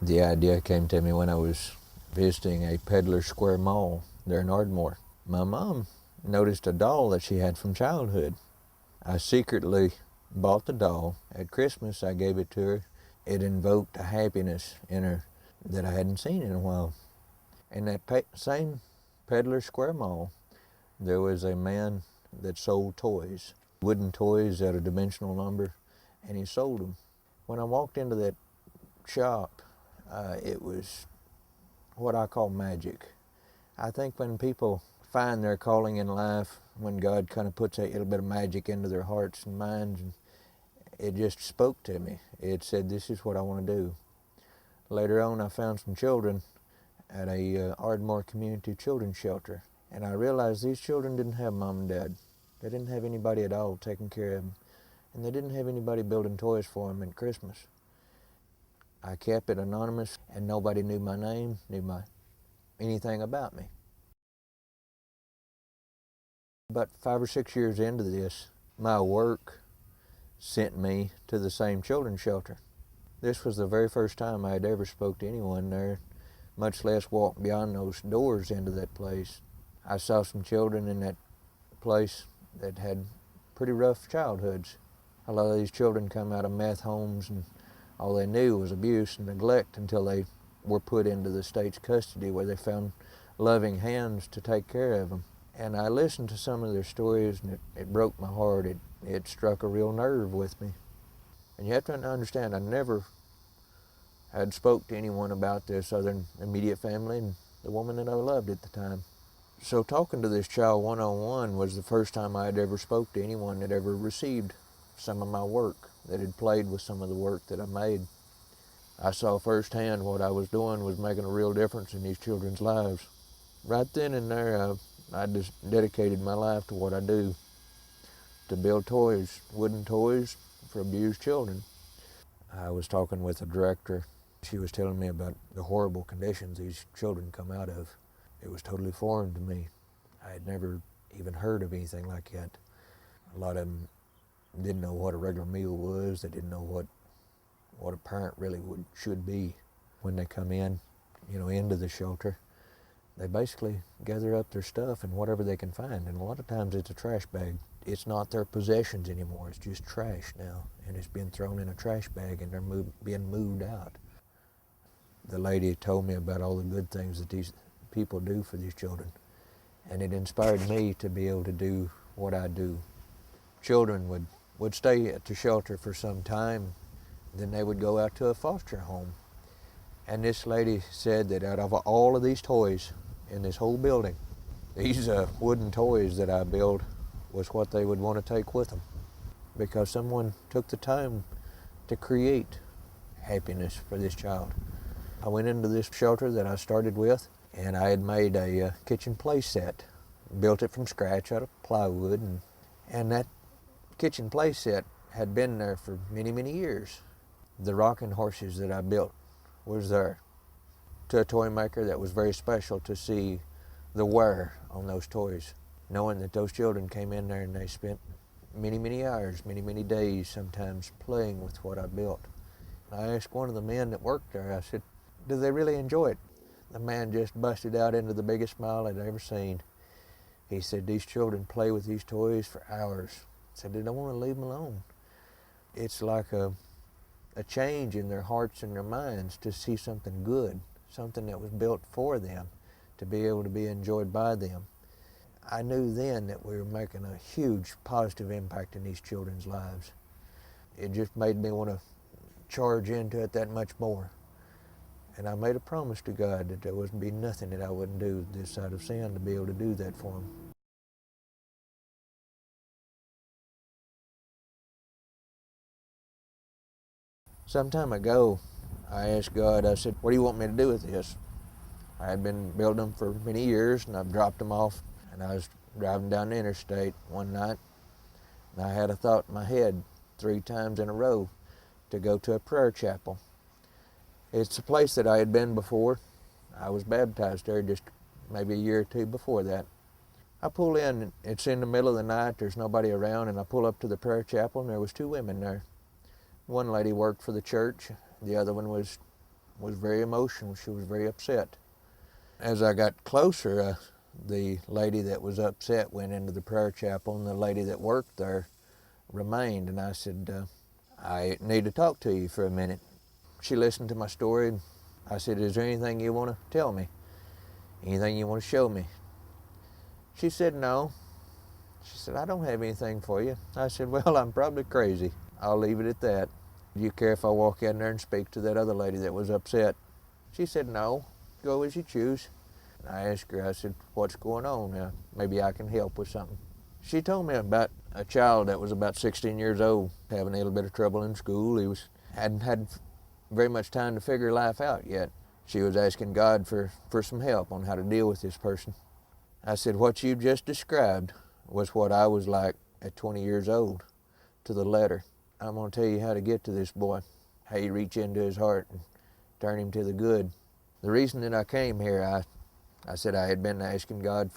The idea came to me when I was visiting a Peddler Square Mall there in Ardmore. My mom noticed a doll that she had from childhood. I secretly bought the doll. At Christmas, I gave it to her. It invoked a happiness in her that I hadn't seen in a while. In that same Peddler Square Mall, there was a man that sold toys, wooden toys at a dimensional number, and he sold them. When I walked into that shop, it was what I call magic. I think when people find their calling in life, when God kind of puts a little bit of magic into their hearts and minds, and it just spoke to me. It said, this is what I want to do. Later on, I found some children at a Ardmore Community Children's Shelter, and I realized these children didn't have mom and dad. They didn't have anybody at all taking care of them, and they didn't have anybody building toys for them at Christmas. I kept it anonymous, and nobody knew my name, anything about me. But 5 or 6 years into this, my work sent me to the same children's shelter. This was the very first time I had ever spoke to anyone there, much less walked beyond those doors into that place. I saw some children in that place that had pretty rough childhoods. A lot of these children come out of meth homes, and all they knew was abuse and neglect until they were put into the state's custody, where they found loving hands to take care of them. And I listened to some of their stories, and it broke my heart. It struck a real nerve with me. And you have to understand, I never had spoke to anyone about this other than immediate family and the woman that I loved at the time. So talking to this child one-on-one was the first time I had ever spoke to anyone that ever received some of my work, that had played with some of the work that I made. I saw firsthand what I was doing was making a real difference in these children's lives. Right then and there, I just dedicated my life to what I do, to build toys, wooden toys for abused children. I was talking with a director. She was telling me about the horrible conditions these children come out of. It was totally foreign to me. I had never even heard of anything like that. A lot of them didn't know what a regular meal was. They didn't know what a parent really should be. When they come in, into the shelter, they basically gather up their stuff and whatever they can find. And a lot of times it's a trash bag. It's not their possessions anymore. It's just trash now. And it's been thrown in a trash bag, and they're being moved out. The lady told me about all the good things that these people do for these children. And it inspired me to be able to do what I do. Children would stay at the shelter for some time. Then they would go out to a foster home. And this lady said that out of all of these toys in this whole building, these wooden toys that I build was what they would want to take with them, because someone took the time to create happiness for this child. I went into this shelter that I started with, and I had made a kitchen play set, built it from scratch out of plywood, and that kitchen play set had been there for many, many years. The rocking horses that I built was there. To a toy maker, that was very special to see the wear on those toys, knowing that those children came in there and they spent many, many hours, many, many days sometimes playing with what I built. I asked one of the men that worked there, I said, do they really enjoy it? The man just busted out into the biggest smile I'd ever seen. He said, these children play with these toys for hours. I said, they don't want to leave them alone. It's like a change in their hearts and their minds to see something good, something that was built for them, to be able to be enjoyed by them. I knew then that we were making a huge positive impact in these children's lives. It just made me want to charge into it that much more. And I made a promise to God that there wouldn't be nothing that I wouldn't do this side of sin to be able to do that for him. Some time ago, I asked God, I said, what do you want me to do with this? I had been building them for many years, and I've dropped them off, and I was driving down the interstate one night, and I had a thought in my head 3 times in a row to go to a prayer chapel. It's a place that I had been before. I was baptized there just maybe a year or 2 before that. I pull in, it's in the middle of the night, there's nobody around, and I pull up to the prayer chapel, and there was 2 women there. One lady worked for the church, the other one was was very emotional. She was very upset. As I got closer, the lady that was upset went into the prayer chapel, and the lady that worked there remained. And I said, I need to talk to you for a minute. She listened to my story, and I said, is there anything you want to tell me? Anything you want to show me? She said, no. She said, I don't have anything for you. I said, well, I'm probably crazy. I'll leave it at that. Do you care if I walk in there and speak to that other lady that was upset? She said, no. Go as you choose. I asked her, I said, what's going on now? Maybe I can help with something. She told me about a child that was about 16 years old, having a little bit of trouble in school. He hadn't had very much time to figure life out yet. She was asking God for some help on how to deal with this person. I said, what you just described was what I was like at 20 years old, to the letter. I'm going to tell you how to get to this boy, how you reach into his heart and turn him to the good. The reason that I came here, I said I had been asking God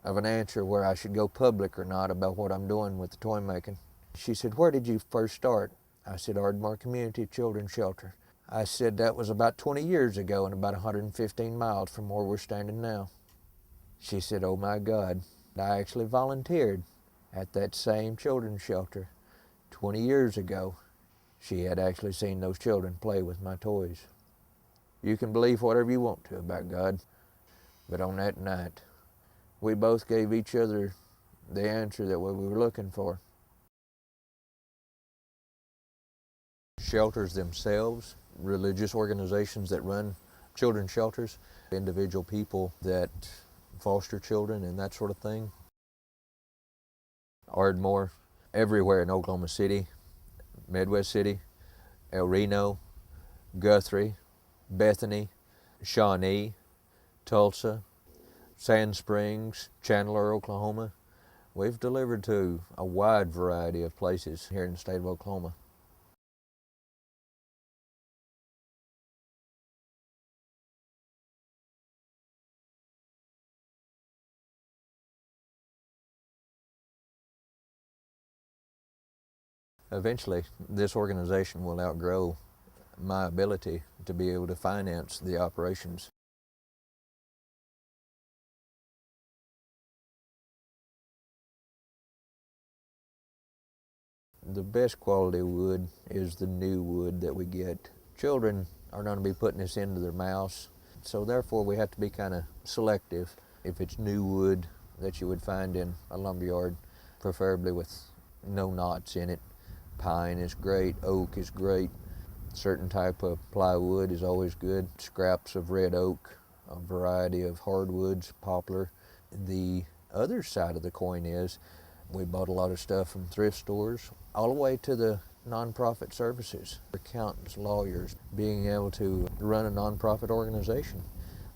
of an answer where I should go public or not about what I'm doing with the toy making. She said, where did you first start? I said, Ardmore Community Children's Shelter. I said, that was about 20 years ago and about 115 miles from where we're standing now. She said, oh my God, I actually volunteered at that same children's shelter 20 years ago. She had actually seen those children play with my toys. You can believe whatever you want to about God, but on that night, we both gave each other the answer that we were looking for. Shelters themselves, religious organizations that run children's shelters, individual people that foster children and that sort of thing. Ardmore, everywhere in Oklahoma City, Midwest City, El Reno, Guthrie, Bethany, Shawnee, Tulsa, Sand Springs, Chandler, Oklahoma. We've delivered to a wide variety of places here in the state of Oklahoma. Eventually, this organization will outgrow my ability to be able to finance the operations. The best quality wood is the new wood that we get. Children are going to be putting this into their mouths, so therefore we have to be kind of selective. If it's new wood that you would find in a lumberyard, preferably with no knots in it. Pine is great, oak is great. Certain type of plywood is always good. Scraps of red oak, a variety of hardwoods, poplar. The other side of the coin is we bought a lot of stuff from thrift stores, all the way to the nonprofit services, accountants, lawyers, being able to run a nonprofit organization.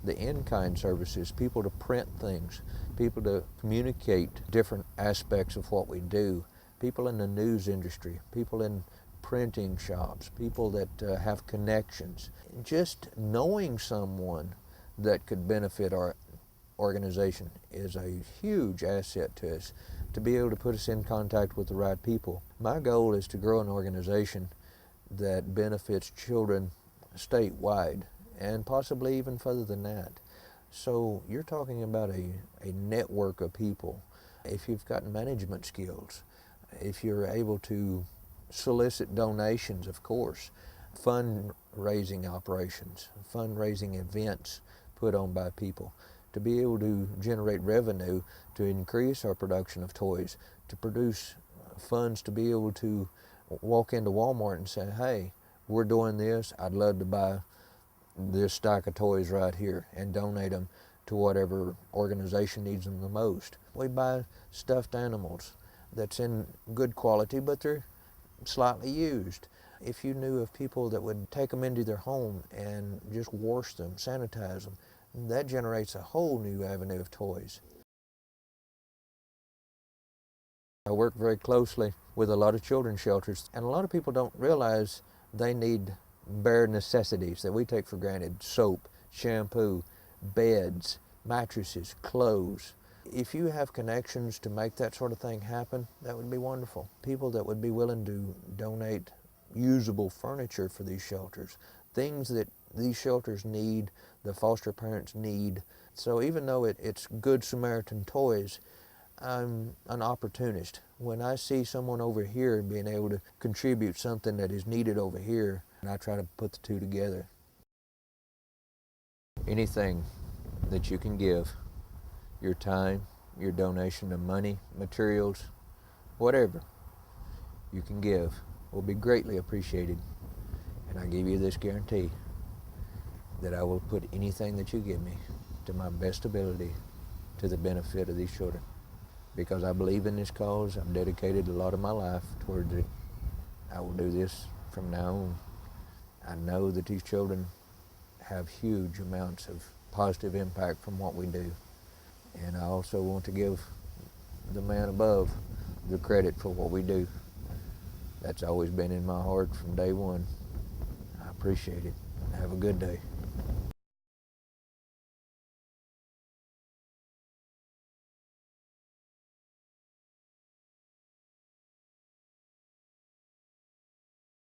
The in-kind services, people to print things, people to communicate different aspects of what we do, people in the news industry, people in printing shops, people that have connections. Just knowing someone that could benefit our organization is a huge asset to us, to be able to put us in contact with the right people. My goal is to grow an organization that benefits children statewide and possibly even further than that. So you're talking about a network of people. If you've got management skills, if you're able to solicit donations, of course, fundraising operations, fundraising events put on by people, to be able to generate revenue, to increase our production of toys, to produce funds to be able to walk into Walmart and say, hey, we're doing this, I'd love to buy this stack of toys right here and donate them to whatever organization needs them the most. We buy stuffed animals that's in good quality, but they're slightly used. If you knew of people that would take them into their home and just wash them, sanitize them, that generates a whole new avenue of toys. I work very closely with a lot of children's shelters, and a lot of people don't realize they need bare necessities that we take for granted: soap, shampoo, beds, mattresses, clothes. If you have connections to make that sort of thing happen, that would be wonderful. People that would be willing to donate usable furniture for these shelters, things that these shelters need, the foster parents need. So even though it's Good Samaritan Toys, I'm an opportunist. When I see someone over here being able to contribute something that is needed over here, I try to put the two together. Anything that you can give, your time, your donation of money, materials, whatever you can give will be greatly appreciated. And I give you this guarantee that I will put anything that you give me to my best ability to the benefit of these children. Because I believe in this cause, I've dedicated a lot of my life towards it. I will do this from now on. I know that these children have huge amounts of positive impact from what we do. And I also want to give the man above the credit for what we do. That's always been in my heart from day one. I appreciate it. Have a good day.